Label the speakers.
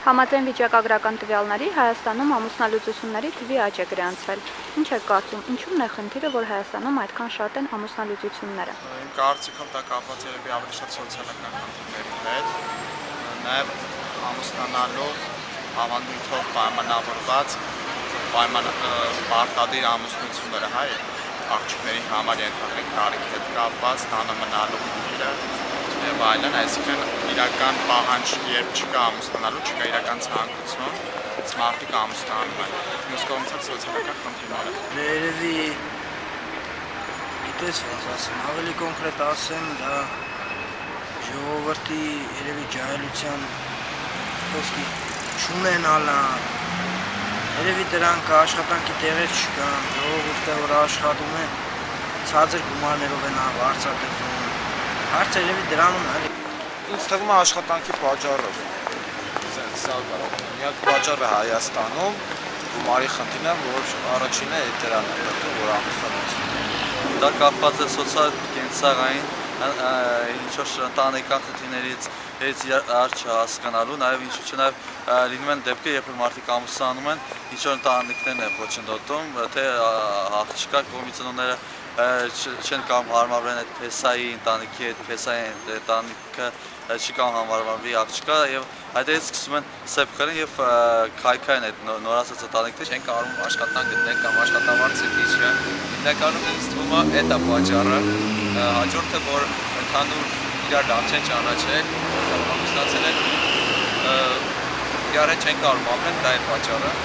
Speaker 1: Համաձայն վիճակագրական տվյալների Հայաստանում ամուսնալուծությունների թվի աճ է գրանցվել։ Ինչ եք կարծում, ինչու՞մն է խնդիրը, որ Հայաստանում այդքան շատ են ամուսնալուծությունները։
Speaker 2: Իմ կարծիքով դա կապված երևի ավելի շատ սոցիալական խնդիրների հետ, նաև ամուսնանալու ավանդույթով պայմանավորված պարտադիր ամուսնությունները, հայ աղջիկների համար ենթադրենք տարիքի հետ կապված, տանը մնալու խնդիրը եւ այլն, այսինքն իրական պահանջ երբ չկա ամուսնանալու, չկա իրական ցանկություն, մարդիկ ամուսնանում են։ Մյուս կողմից սոցիալական խնդիրները։
Speaker 3: Երևի գիտես ոնց ասեմ, ավելի կոնկրետ ասեմ, դա ժողովրդի երևի ջահելության խոսքի չունենալը, երևի դրանք աշխատանքի տեղեր չկան, ժողովուրդը որ աշխատում է, ցածր գումարներով են արձակվում, հարցը երևի դրանում է։
Speaker 2: Ինձ թվում է աշխատանքի պատճառով։ Սա միակ պատճառը Հայաստանում գումարի խնդիրն է, որ առաջինը դրան է, որ ամուսնալուծություն։
Speaker 4: Դա կապված է սոցիալ-կենցաղային ինչ-որ ընտանեկան խնդիրներից իրար չհասկանալու, նաև ինչ-որ չէ, նաև լինում են դեպքեր, երբ որ մարդիկ ամուսնանում են, ինչ-որ ընտանիքներն են խոչընդոտում, թե աղջկա կողմից ծնողները չեն կամ հարմարվեն այդ փեսայի ընտանիքի հետ, փեսայի ընտանիքը չի կամ համարվի աղջկա եւ այդտեղից սկսում են սեփքերին եւ քայքային այդ նորացած ընտանիքները
Speaker 5: չեն կարող աշխատանք գտնել կամ աշխատավարձը քիչ է։ Հիմնականում ինձ թվում է դա պատճառը, հաջորդը որ ընդհանուր իրար լավ չեն ճանաչել, ամուսնացել են իրար չեն կարող ապրել, դա է պատճառը։